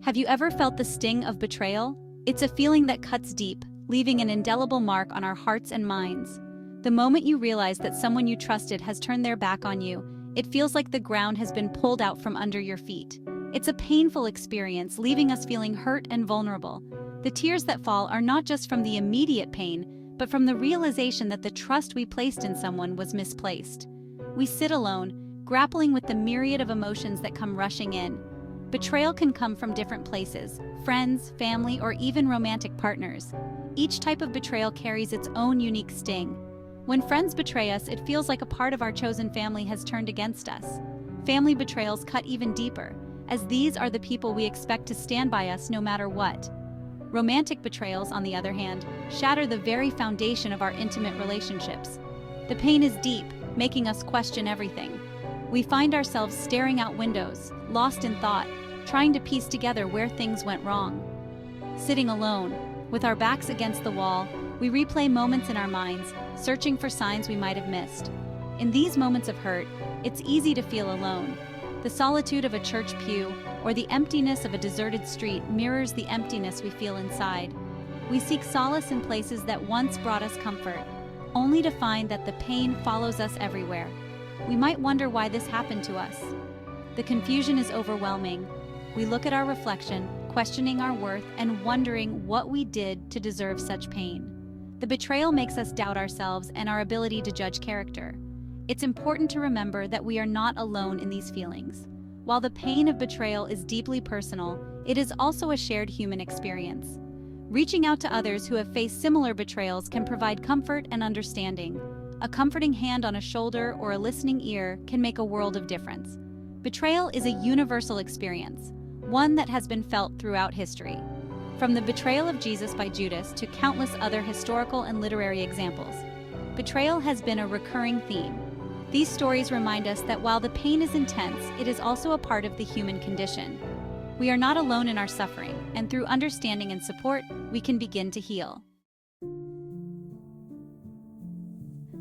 Have you ever felt the sting of betrayal? It's a feeling that cuts deep, leaving an indelible mark on our hearts and minds. The moment you realize that someone you trusted has turned their back on you, it feels like the ground has been pulled out from under your feet. It's a painful experience, leaving us feeling hurt and vulnerable. The tears that fall are not just from the immediate pain, but from the realization that the trust we placed in someone was misplaced. We sit alone, grappling with the myriad of emotions that come rushing in. Betrayal can come from different places: friends, family, or even romantic partners. Each type of betrayal carries its own unique sting. When friends betray us, it feels like a part of our chosen family has turned against us. Family betrayals cut even deeper, as these are the people we expect to stand by us no matter what. Romantic betrayals, on the other hand, shatter the very foundation of our intimate relationships. The pain is deep, making us question everything. We find ourselves staring out windows, lost in thought, trying to piece together where things went wrong. Sitting alone, with our backs against the wall, we replay moments in our minds, searching for signs we might have missed. In these moments of hurt, it's easy to feel alone. The solitude of a church pew or the emptiness of a deserted street mirrors the emptiness we feel inside. We seek solace in places that once brought us comfort, only to find that the pain follows us everywhere. We might wonder why this happened to us. The confusion is overwhelming. We look at our reflection, questioning our worth and wondering what we did to deserve such pain. The betrayal makes us doubt ourselves and our ability to judge character. It's important to remember that we are not alone in these feelings. While the pain of betrayal is deeply personal, it is also a shared human experience. Reaching out to others who have faced similar betrayals can provide comfort and understanding. A comforting hand on a shoulder or a listening ear can make a world of difference. Betrayal is a universal experience, one that has been felt throughout history. From the betrayal of Jesus by Judas to countless other historical and literary examples, betrayal has been a recurring theme. These stories remind us that while the pain is intense, it is also a part of the human condition. We are not alone in our suffering, and through understanding and support, we can begin to heal.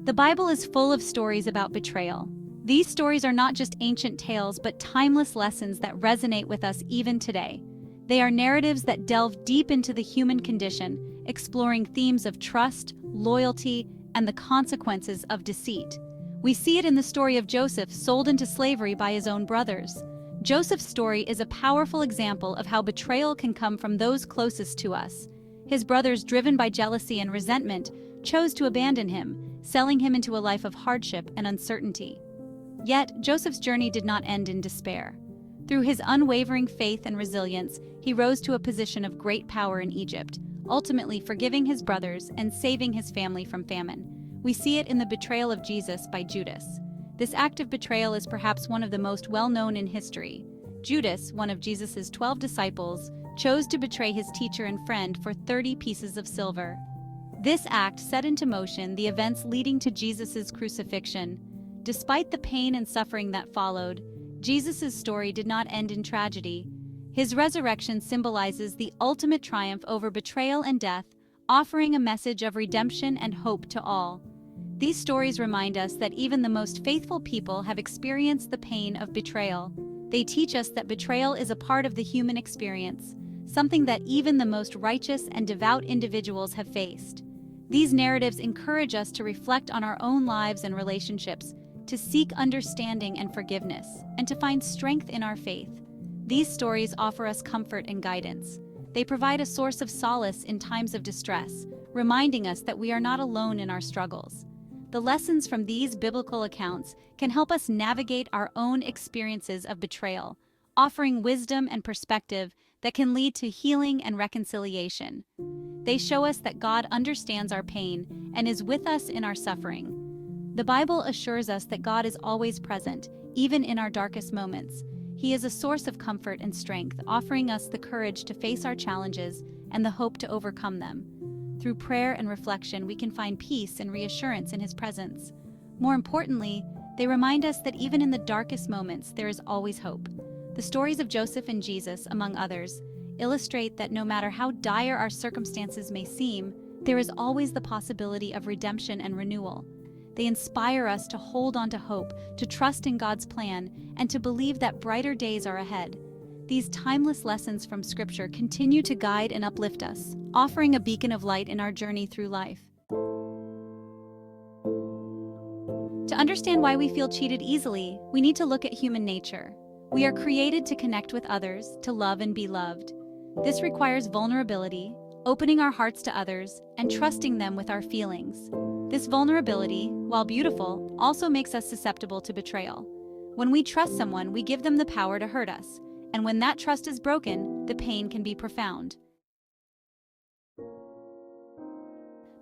The Bible is full of stories about betrayal. These stories are not just ancient tales, but timeless lessons that resonate with us even today. They are narratives that delve deep into the human condition, exploring themes of trust, loyalty, and the consequences of deceit. We see it in the story of Joseph, sold into slavery by his own brothers. Joseph's story is a powerful example of how betrayal can come from those closest to us. His brothers, driven by jealousy and resentment, chose to abandon him, selling him into a life of hardship and uncertainty. Yet, Joseph's journey did not end in despair. Through his unwavering faith and resilience, he rose to a position of great power in Egypt, ultimately forgiving his brothers and saving his family from famine. We see it in the betrayal of Jesus by Judas. This act of betrayal is perhaps one of the most well-known in history. Judas, one of Jesus' 12 disciples, chose to betray his teacher and friend for 30 pieces of silver. This act set into motion the events leading to Jesus' crucifixion. Despite the pain and suffering that followed, Jesus' story did not end in tragedy. His resurrection symbolizes the ultimate triumph over betrayal and death, offering a message of redemption and hope to all. These stories remind us that even the most faithful people have experienced the pain of betrayal. They teach us that betrayal is a part of the human experience, something that even the most righteous and devout individuals have faced. These narratives encourage us to reflect on our own lives and relationships, to seek understanding and forgiveness, and to find strength in our faith. These stories offer us comfort and guidance. They provide a source of solace in times of distress, reminding us that we are not alone in our struggles. The lessons from these biblical accounts can help us navigate our own experiences of betrayal, offering wisdom and perspective that can lead to healing and reconciliation. They show us that God understands our pain and is with us in our suffering. The Bible assures us that God is always present, even in our darkest moments. He is a source of comfort and strength, offering us the courage to face our challenges and the hope to overcome them. Through prayer and reflection, we can find peace and reassurance in His presence. More importantly, they remind us that even in the darkest moments, there is always hope. The stories of Joseph and Jesus, among others, illustrate that no matter how dire our circumstances may seem, there is always the possibility of redemption and renewal. They inspire us to hold on to hope, to trust in God's plan, and to believe that brighter days are ahead. these timeless lessons from Scripture continue to guide and uplift us, offering a beacon of light in our journey through life. To understand why we feel cheated easily, we need to look at human nature. We are created to connect with others, to love and be loved. This requires vulnerability, opening our hearts to others, and trusting them with our feelings. This vulnerability, while beautiful, also makes us susceptible to betrayal. When we trust someone, we give them the power to hurt us, and when that trust is broken, the pain can be profound.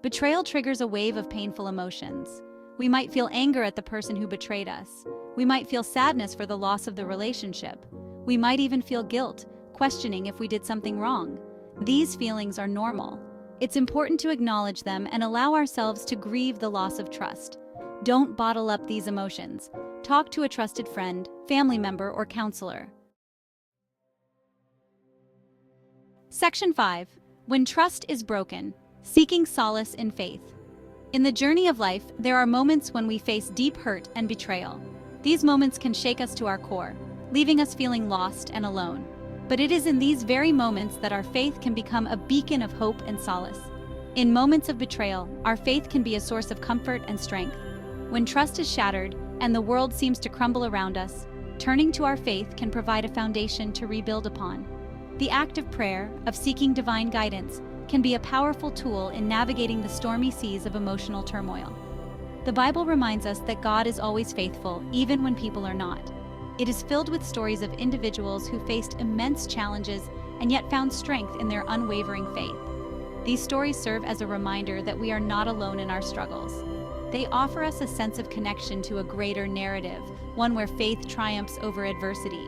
Betrayal triggers a wave of painful emotions. We might feel anger at the person who betrayed us. We might feel sadness for the loss of the relationship. We might even feel guilt, questioning if we did something wrong. These feelings are normal. It's important to acknowledge them and allow ourselves to grieve the loss of trust. Don't bottle up these emotions. Talk to a trusted friend, family member, or counselor. Section 5. When trust is broken, seeking solace in faith. In the journey of life, there are moments when we face deep hurt and betrayal. These moments can shake us to our core, leaving us feeling lost and alone. But it is in these very moments that our faith can become a beacon of hope and solace. In moments of betrayal, our faith can be a source of comfort and strength. When trust is shattered and the world seems to crumble around us, turning to our faith can provide a foundation to rebuild upon. The act of prayer, of seeking divine guidance, can be a powerful tool in navigating the stormy seas of emotional turmoil. The Bible reminds us that God is always faithful, even when people are not. It is filled with stories of individuals who faced immense challenges and yet found strength in their unwavering faith. These stories serve as a reminder that we are not alone in our struggles. They offer us a sense of connection to a greater narrative, one where faith triumphs over adversity.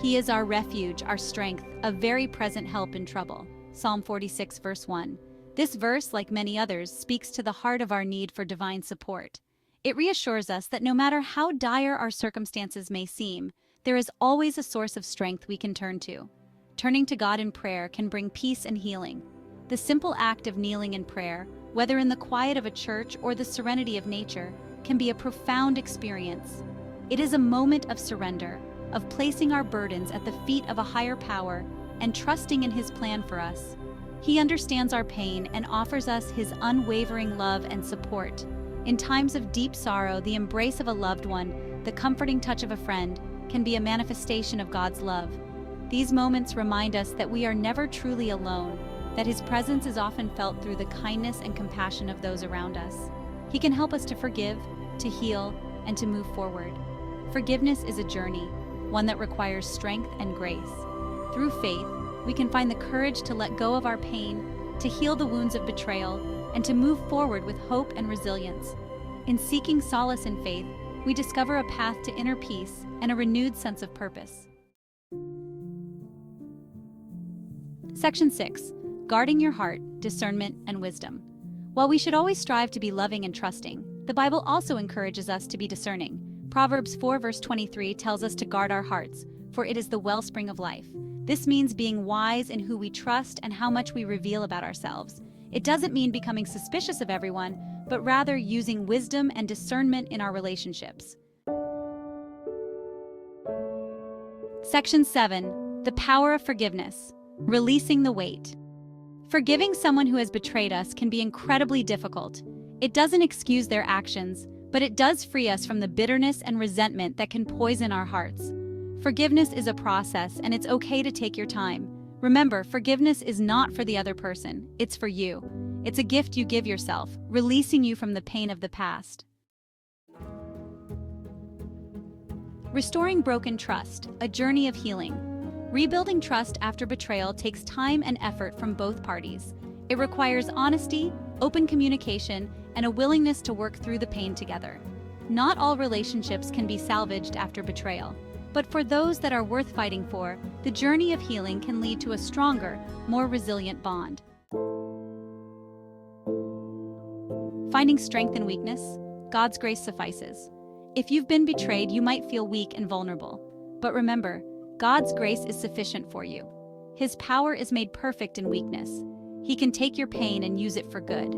He is our refuge, our strength, a very present help in trouble. Psalm 46, verse 1. This verse, like many others, speaks to the heart of our need for divine support. It reassures us that no matter how dire our circumstances may seem, there is always a source of strength we can turn to. Turning to God in prayer can bring peace and healing. The simple act of kneeling in prayer, whether in the quiet of a church or the serenity of nature, can be a profound experience. It is a moment of surrender, of placing our burdens at the feet of a higher power and trusting in His plan for us. He understands our pain and offers us His unwavering love and support. In times of deep sorrow, the embrace of a loved one, the comforting touch of a friend, can be a manifestation of God's love. These moments remind us that we are never truly alone, that His presence is often felt through the kindness and compassion of those around us. He can help us to forgive, to heal, and to move forward. Forgiveness is a journey, one that requires strength and grace. Through faith, we can find the courage to let go of our pain, to heal the wounds of betrayal, and to move forward with hope and resilience. In seeking solace in faith, we discover a path to inner peace and a renewed sense of purpose. Section 6. Guarding your heart, discernment and wisdom. While we should always strive to be loving and trusting, the Bible also encourages us to be discerning. Proverbs 4 verse 23 tells us to guard our hearts, for it is the wellspring of life. This means being wise in who we trust and how much we reveal about ourselves. It doesn't mean becoming suspicious of everyone, but rather using wisdom and discernment in our relationships. Section 7. The power of forgiveness. Releasing the weight. Forgiving someone who has betrayed us can be incredibly difficult. It doesn't excuse their actions, but it does free us from the bitterness and resentment that can poison our hearts. Forgiveness is a process, and it's okay to take your time. Remember, forgiveness is not for the other person, it's for you. It's a gift you give yourself, releasing you from the pain of the past. Restoring broken trust, a journey of healing. Rebuilding trust after betrayal takes time and effort from both parties. It requires honesty, open communication, and a willingness to work through the pain together. Not all relationships can be salvaged after betrayal, but for those that are worth fighting for, the journey of healing can lead to a stronger, more resilient bond. Finding strength in weakness, God's grace suffices. If you've been betrayed, you might feel weak and vulnerable. But remember, God's grace is sufficient for you. His power is made perfect in weakness. He can take your pain and use it for good.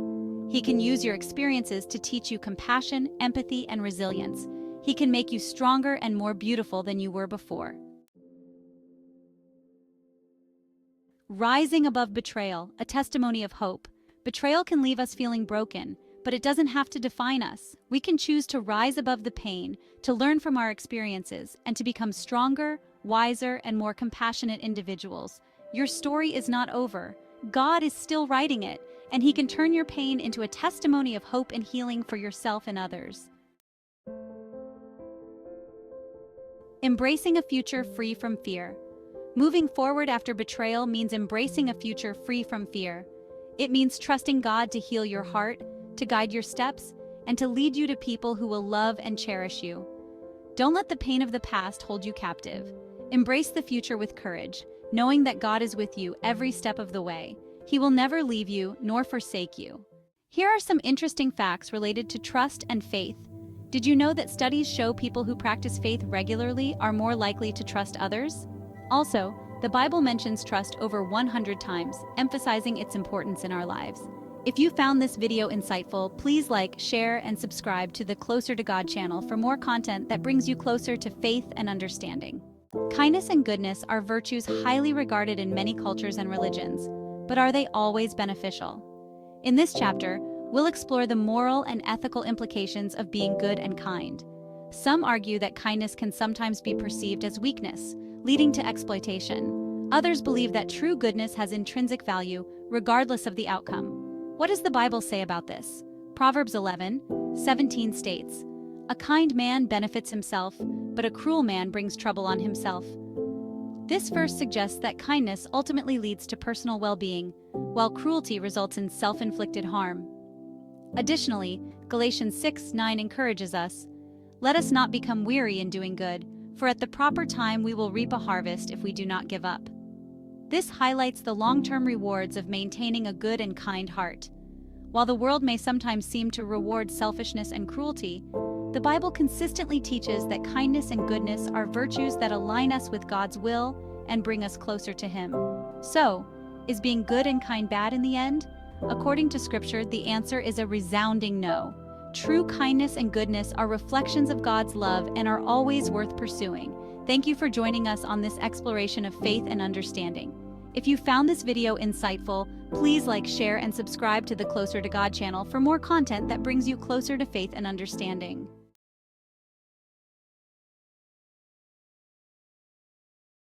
He can use your experiences to teach you compassion, empathy, and resilience. He can make you stronger and more beautiful than you were before. Rising above betrayal, a testimony of hope. Betrayal can leave us feeling broken, but it doesn't have to define us. We can choose to rise above the pain, to learn from our experiences, and to become stronger, wiser, and more compassionate individuals. Your story is not over. God is still writing it, and He can turn your pain into a testimony of hope and healing for yourself and others. Embracing a future free from fear. Moving forward after betrayal means embracing a future free from fear. It means trusting God to heal your heart, to guide your steps, and to lead you to people who will love and cherish you. Don't let the pain of the past hold you captive. Embrace the future with courage, knowing that God is with you every step of the way. He will never leave you nor forsake you. Here are some interesting facts related to trust and faith. Did you know that studies show people who practice faith regularly are more likely to trust others? Also, the Bible mentions trust over 100 times, emphasizing its importance in our lives. If you found this video insightful, please like, share, and subscribe to the Closer to God channel for more content that brings you closer to faith and understanding. Kindness and goodness are virtues highly regarded in many cultures and religions, but are they always beneficial? In this chapter, we'll explore the moral and ethical implications of being good and kind. Some argue that kindness can sometimes be perceived as weakness, leading to exploitation. Others believe that true goodness has intrinsic value, regardless of the outcome. What does the Bible say about this? Proverbs 11:17 states, "A kind man benefits himself, but a cruel man brings trouble on himself." This verse suggests that kindness ultimately leads to personal well-being, while cruelty results in self-inflicted harm. Additionally, Galatians 6:9 encourages us, "Let us not become weary in doing good, for at the proper time we will reap a harvest if we do not give up." This highlights the long-term rewards of maintaining a good and kind heart. While the world may sometimes seem to reward selfishness and cruelty, the Bible consistently teaches that kindness and goodness are virtues that align us with God's will and bring us closer to Him. So, is being good and kind bad in the end? According to Scripture, the answer is a resounding no. True kindness and goodness are reflections of God's love and are always worth pursuing. Thank you for joining us on this exploration of faith and understanding. If you found this video insightful, please like, share, and subscribe to the Closer to God channel for more content that brings you closer to faith and understanding.